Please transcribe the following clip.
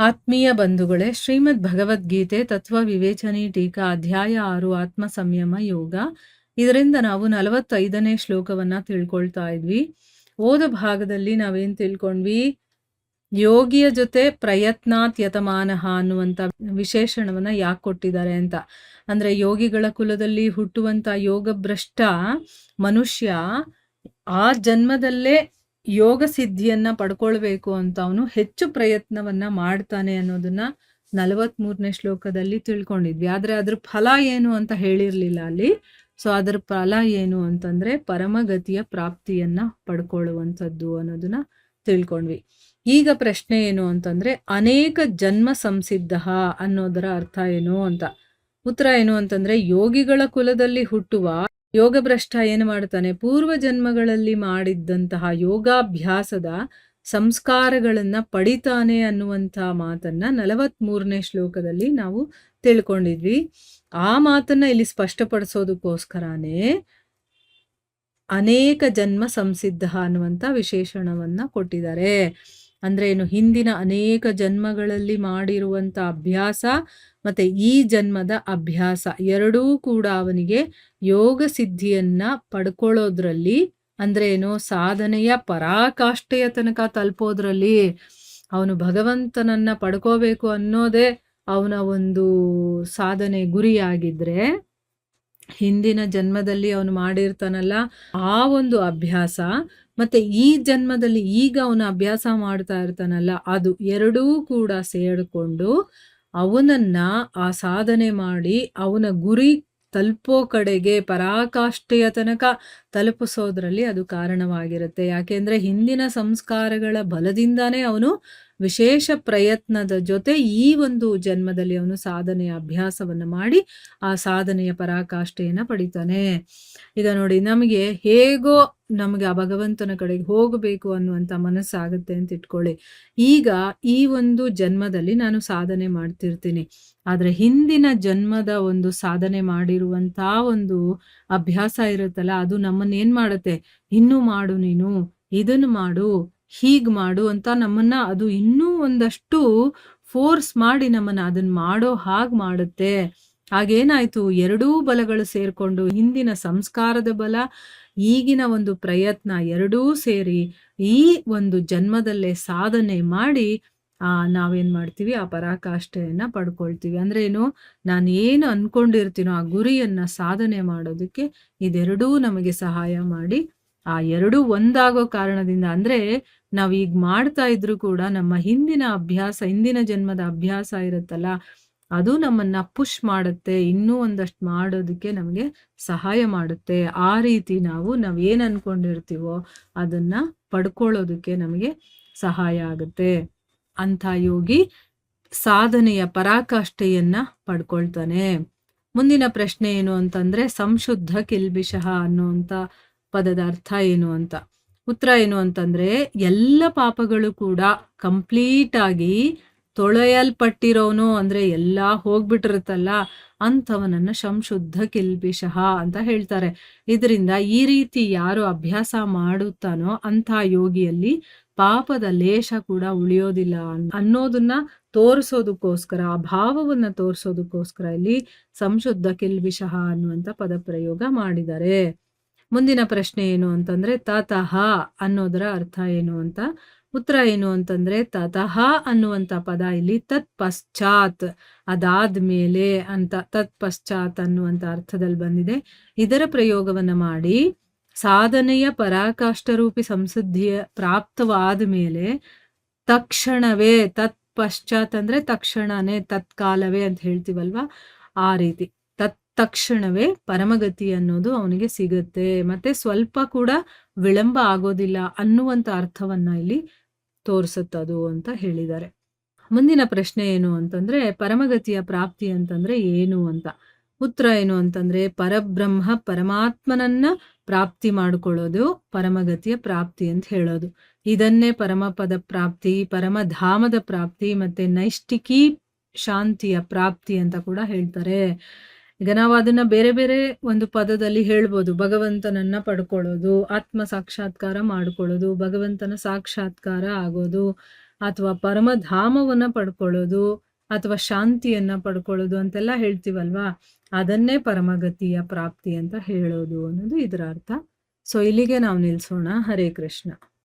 ಆತ್ಮೀಯ ಬಂಧುಗಳೇ, ಶ್ರೀಮದ್ ಭಗವದ್ಗೀತೆ ತತ್ವ ವಿವೇಚನೆ ಟೀಕಾ ಅಧ್ಯಾಯ 6 ಆತ್ಮ ಸಂಯಮ ಯೋಗ. ಇದರಿಂದ ನಾವು 45ನೇ ಶ್ಲೋಕವನ್ನ ತಿಳ್ಕೊಳ್ತಾ ಇದ್ವಿ. ಓದ ಭಾಗದಲ್ಲಿ ನಾವೇನ್ ತಿಳ್ಕೊಂಡ್ವಿ? ಯೋಗಿಯ ಜೊತೆ ಪ್ರಯತ್ನಾತ್ ಯತಮಾನಃ ಅನ್ನುವಂಥ ವಿಶೇಷಣವನ್ನ ಯಾಕೆ ಕೊಟ್ಟಿದ್ದಾರೆ ಅಂತ. ಅಂದ್ರೆ ಯೋಗಿಗಳ ಕುಲದಲ್ಲಿ ಹುಟ್ಟುವಂತ ಯೋಗಭ್ರಷ್ಟ ಮನುಷ್ಯ ಆ ಜನ್ಮದಲ್ಲೇ ಯೋಗ ಸಿದ್ಧಿಯನ್ನ ಪಡ್ಕೊಳ್ಬೇಕು ಅಂತ ಅವನು ಹೆಚ್ಚು ಪ್ರಯತ್ನವನ್ನ ಮಾಡ್ತಾನೆ ಅನ್ನೋದನ್ನ 43ನೇ ಶ್ಲೋಕದಲ್ಲಿ ತಿಳ್ಕೊಂಡಿದ್ವಿ. ಆದ್ರೆ ಅದ್ರ ಫಲ ಏನು ಅಂತ ಹೇಳಿರ್ಲಿಲ್ಲ ಅಲ್ಲಿ. ಸೊ ಅದರ ಫಲ ಏನು ಅಂತಂದ್ರೆ ಪರಮಗತಿಯ ಪ್ರಾಪ್ತಿಯನ್ನ ಪಡ್ಕೊಳ್ಳುವಂಥದ್ದು ಅನ್ನೋದನ್ನ ತಿಳ್ಕೊಂಡ್ವಿ. ಈಗ ಪ್ರಶ್ನೆ ಏನು ಅಂತಂದ್ರೆ ಅನೇಕ ಜನ್ಮ ಸಂಸಿದ್ಧ ಅನ್ನೋದರ ಅರ್ಥ ಏನು ಅಂತ. ಉತ್ತರ ಏನು ಅಂತಂದ್ರೆ ಯೋಗಿಗಳ ಕುಲದಲ್ಲಿ ಹುಟ್ಟುವ ಯೋಗಭ್ರಷ್ಟ ಏನು ಮಾಡ್ತಾನೆ? ಪೂರ್ವ ಜನ್ಮಗಳಲ್ಲಿ ಮಾಡಿದ್ದಂತಹ ಯೋಗಾಭ್ಯಾಸದ ಸಂಸ್ಕಾರಗಳನ್ನ ಪಡಿತಾನೆ ಅನ್ನುವಂಥ ಮಾತನ್ನ 43ನೇ ಶ್ಲೋಕದಲ್ಲಿ ನಾವು ತಿಳ್ಕೊಂಡಿದ್ವಿ. ಆ ಮಾತನ್ನ ಇಲ್ಲಿ ಸ್ಪಷ್ಟಪಡಿಸೋದಕ್ಕೋಸ್ಕರನೇ ಅನೇಕ ಜನ್ಮ ಸಂಸಿದ್ಧ ಅನ್ನುವಂಥ ವಿಶೇಷಣವನ್ನ ಕೊಟ್ಟಿದ್ದಾರೆ. ಅಂದ್ರೆ ಏನು? ಹಿಂದಿನ ಅನೇಕ ಜನ್ಮಗಳಲ್ಲಿ ಮಾಡಿರುವಂತ ಅಭ್ಯಾಸ ಮತ್ತೆ ಈ ಜನ್ಮದ ಅಭ್ಯಾಸ ಎರಡೂ ಕೂಡ ಅವನಿಗೆ ಯೋಗ ಸಿದ್ಧಿಯನ್ನ ಪಡ್ಕೊಳ್ಳೋದ್ರಲ್ಲಿ, ಅಂದ್ರೆ ಏನು? ಸಾಧನೆಯ ಪರಾಕಾಷ್ಠೆಯ ತನಕ ತಲುಪೋದ್ರಲ್ಲಿ, ಅವನು ಭಗವಂತನನ್ನ ಪಡ್ಕೋಬೇಕು ಅನ್ನೋದೇ ಅವನ ಒಂದು ಸಾಧನೆ ಗುರಿಯಾಗಿದ್ರೆ, ಹಿಂದಿನ ಜನ್ಮದಲ್ಲಿ ಅವನು ಮಾಡಿರ್ತಾನಲ್ಲ ಆ ಒಂದು ಅಭ್ಯಾಸ ಮತ್ತೆ ಈ ಜನ್ಮದಲ್ಲಿ ಈಗ ಅವನ ಅಭ್ಯಾಸ ಮಾಡ್ತಾ ಇರ್ತಾನಲ್ಲ ಅದು ಎರಡೂ ಕೂಡ ಸೇರಿಕೊಂಡು ಅವನನ್ನ ಆ ಸಾಧನೆ ಮಾಡಿ ಅವನ ಗುರಿ ತಲುಪೋ ಕಡೆಗೆ ಪರಾಕಾಷ್ಠೆಯ ತನಕ ತಲುಪಿಸೋದ್ರಲ್ಲಿ ಅದು ಕಾರಣವಾಗಿರುತ್ತೆ. ಯಾಕೆಂದ್ರೆ ಹಿಂದಿನ ಸಂಸ್ಕಾರಗಳ ಬಲದಿಂದಾನೇ ಅವನು ವಿಶೇಷ ಪ್ರಯತ್ನದ ಜೊತೆ ಈ ಒಂದು ಜನ್ಮದಲ್ಲಿ ಅವನು ಸಾಧನೆಯ ಅಭ್ಯಾಸವನ್ನು ಮಾಡಿ ಆ ಸಾಧನೆಯ ಪರಾಕಾಷ್ಠೆಯನ್ನ ಪಡಿತಾನೆ. ಈಗ ನೋಡಿ, ನಮಗೆ ಹೇಗೋ ನಮಗೆ ಆ ಭಗವಂತನ ಕಡೆಗೆ ಹೋಗಬೇಕು ಅನ್ನುವಂಥ ಮನಸ್ಸಾಗುತ್ತೆ ಅಂತ ಇಟ್ಕೊಳ್ಳಿ. ಈಗ ಈ ಒಂದು ಜನ್ಮದಲ್ಲಿ ನಾನು ಸಾಧನೆ ಮಾಡ್ತಿರ್ತೀನಿ, ಆದ್ರೆ ಹಿಂದಿನ ಜನ್ಮದ ಒಂದು ಸಾಧನೆ ಮಾಡಿರುವಂತ ಒಂದು ಅಭ್ಯಾಸ ಇರುತ್ತಲ್ಲ ಅದು ನಮ್ಮನ್ನ ಏನ್ ಮಾಡುತ್ತೆ? ಇನ್ನೂ ಮಾಡು, ನೀನು ಇದನ್ನು ಮಾಡು, ಹೀಗ್ ಮಾಡು ಅಂತ ನಮ್ಮನ್ನ ಅದು ಇನ್ನೂ ಒಂದಷ್ಟು ಫೋರ್ಸ್ ಮಾಡಿ ನಮ್ಮನ್ನ ಅದನ್ನ ಮಾಡೋ ಹಾಗೆ ಮಾಡುತ್ತೆ. ಹಾಗೇನಾಯ್ತು? ಎರಡೂ ಬಲಗಳು ಸೇರ್ಕೊಂಡು ಹಿಂದಿನ ಸಂಸ್ಕಾರದ ಬಲ, ಈಗಿನ ಒಂದು ಪ್ರಯತ್ನ ಎರಡೂ ಸೇರಿ ಈ ಒಂದು ಜನ್ಮದಲ್ಲೇ ಸಾಧನೆ ಮಾಡಿ ನಾವೇನ್ ಮಾಡ್ತೀವಿ? ಆ ಪರಾಕಾಷ್ಠೆಯನ್ನ ಪಡ್ಕೊಳ್ತೀವಿ. ಅಂದ್ರೆ ಏನು? ನಾನು ಏನು ಅನ್ಕೊಂಡಿರ್ತೀನೋ ಆ ಗುರಿಯನ್ನ ಸಾಧನೆ ಮಾಡೋದಕ್ಕೆ ಇದೆರಡೂ ನಮಗೆ ಸಹಾಯ ಮಾಡಿ ಆ ಎರಡೂ ಒಂದಾಗೋ ಕಾರಣದಿಂದ, ಅಂದ್ರೆ ನಾವೀಗ ಮಾಡ್ತಾ ಇದ್ರು ಕೂಡ ನಮ್ಮ ಹಿಂದಿನ ಅಭ್ಯಾಸ, ಹಿಂದಿನ ಜನ್ಮದ ಅಭ್ಯಾಸ ಇರುತ್ತಲ್ಲ ಅದು ನಮ್ಮನ್ನ ಪುಷ್ ಮಾಡುತ್ತೆ, ಇನ್ನೂ ಒಂದಷ್ಟು ಮಾಡೋದಕ್ಕೆ ನಮಗೆ ಸಹಾಯ ಮಾಡುತ್ತೆ. ಆ ರೀತಿ ನಾವೇನ್ ಅನ್ಕೊಂಡಿರ್ತೀವೋ ಅದನ್ನ ಪಡ್ಕೊಳ್ಳೋದಕ್ಕೆ ನಮಗೆ ಸಹಾಯ ಆಗುತ್ತೆ. ಅಂಥ ಯೋಗಿ ಸಾಧನೆಯ ಪರಾಕಾಷ್ಠೆಯನ್ನ ಪಡ್ಕೊಳ್ತಾನೆ. ಮುಂದಿನ ಪ್ರಶ್ನೆ ಏನು ಅಂತಂದ್ರೆ ಸಂಶುದ್ಧ ಕಿಲ್ಬಿಷಃ ಅನ್ನುವಂಥ ಪದದ ಅರ್ಥ ಏನು ಅಂತ. ಉತ್ತರ ಏನು ಅಂತಂದ್ರೆ ಎಲ್ಲ ಪಾಪಗಳು ಕೂಡ ಕಂಪ್ಲೀಟ್ ಆಗಿ ತೊಳೆಯಲ್ಪಟ್ಟಿರೋನು, ಅಂದ್ರೆ ಎಲ್ಲಾ ಹೋಗ್ಬಿಟ್ಟಿರುತ್ತಲ್ಲ ಅಂಥವನನ್ನ ಸಂಶುದ್ಧ ಕಿಲ್ಬಿಷಃ ಅಂತ ಹೇಳ್ತಾರೆ. ಇದರಿಂದ ಈ ರೀತಿ ಯಾರು ಅಭ್ಯಾಸ ಮಾಡುತ್ತಾನೋ ಅಂಥ ಯೋಗಿಯಲ್ಲಿ ಪಾಪದ ಲೇಷ ಕೂಡ ಉಳಿಯೋದಿಲ್ಲ ಅನ್ನೋದನ್ನ ತೋರಿಸೋದಕ್ಕೋಸ್ಕರ, ಆ ಭಾವವನ್ನ ತೋರಿಸೋದಕ್ಕೋಸ್ಕರ ಇಲ್ಲಿ ಸಂಶುದ್ಧ ಕಿಲ್ಬಿಷಃ ಅನ್ನುವಂಥ ಪದ ಪ್ರಯೋಗ ಮಾಡಿದ್ದಾರೆ. ಮುಂದಿನ ಪ್ರಶ್ನೆ ಏನು ಅಂತಂದ್ರೆ ತತಃ ಅನ್ನೋದರ ಅರ್ಥ ಏನು ಅಂತ. ಉತ್ತರ ಏನು ಅಂತಂದ್ರೆ ತತಃ ಅನ್ನುವಂಥ ಪದ ಇಲ್ಲಿ ತತ್ ಪಶ್ಚಾತ್, ಅದಾದ್ಮೇಲೆ ಅಂತ, ತತ್ ಪಶ್ಚಾತ್ ಅನ್ನುವಂಥ ಅರ್ಥದಲ್ಲಿ ಬಂದಿದೆ. ಇದರ ಪ್ರಯೋಗವನ್ನ ಮಾಡಿ ಸಾಧನೆಯ ಪರಾಕಾಷ್ಠರೂಪಿ ಸಂಸಿದ್ಧಿಯ ಪ್ರಾಪ್ತವಾದ ಮೇಲೆ ತಕ್ಷಣವೇ, ತತ್ ಪಶ್ಚಾತ್ ಅಂದ್ರೆ ತಕ್ಷಣನೇ, ತತ್ಕಾಲವೇ ಅಂತ ಹೇಳ್ತೀವಲ್ವಾ, ಆ ರೀತಿ ತಕ್ಷಣವೇ ಪರಮಗತಿ ಅನ್ನೋದು ಅವನಿಗೆ ಸಿಗುತ್ತೆ, ಮತ್ತೆ ಸ್ವಲ್ಪ ಕೂಡ ವಿಳಂಬ ಆಗೋದಿಲ್ಲ ಅನ್ನುವಂಥ ಅರ್ಥವನ್ನ ಇಲ್ಲಿ ತೋರಿಸುತ್ತದು ಅಂತ ಹೇಳಿದ್ದಾರೆ. ಮುಂದಿನ ಪ್ರಶ್ನೆ ಏನು ಅಂತಂದ್ರೆ ಪರಮಗತಿಯ ಪ್ರಾಪ್ತಿ ಅಂತಂದ್ರೆ ಏನು ಅಂತ. ಉತ್ತರ ಏನು ಅಂತಂದ್ರೆ ಪರಬ್ರಹ್ಮ ಪರಮಾತ್ಮನನ್ನ ಪ್ರಾಪ್ತಿ ಮಾಡಿಕೊಳ್ಳೋದು ಪರಮಗತಿಯ ಪ್ರಾಪ್ತಿ ಅಂತ ಹೇಳೋದು. ಇದನ್ನೇ ಪರಮಪದ ಪ್ರಾಪ್ತಿ, ಪರಮಧಾಮದ ಪ್ರಾಪ್ತಿ ಮತ್ತೆ ನೈಷ್ಠಿಕಿ ಶಾಂತಿಯ ಪ್ರಾಪ್ತಿ ಅಂತ ಕೂಡ ಹೇಳ್ತಾರೆ. ಈಗ ನಾವು ಅದನ್ನ ಬೇರೆ ಬೇರೆ ಒಂದು ಪದದಲ್ಲಿ ಹೇಳ್ಬೋದು. ಭಗವಂತನನ್ನ ಪಡ್ಕೊಳ್ಳೋದು, ಆತ್ಮ ಸಾಕ್ಷಾತ್ಕಾರ ಮಾಡ್ಕೊಳ್ಳೋದು, ಭಗವಂತನ ಸಾಕ್ಷಾತ್ಕಾರ ಆಗೋದು, ಅಥವಾ ಪರಮಧಾಮವನ್ನ ಪಡ್ಕೊಳ್ಳೋದು, ಅಥವಾ ಶಾಂತಿಯನ್ನ ಪಡ್ಕೊಳ್ಳೋದು ಅಂತೆಲ್ಲ ಹೇಳ್ತೀವಲ್ವಾ? ಅದನ್ನೇ ಪರಮಗತಿಯ ಪ್ರಾಪ್ತಿ ಅಂತ ಹೇಳೋದು ಅನ್ನೋದು ಇದರ ಅರ್ಥ. ಸೊ ಇಲ್ಲಿಗೆ ನಾವು ನಿಲ್ಸೋಣ. ಹರೇ ಕೃಷ್ಣ.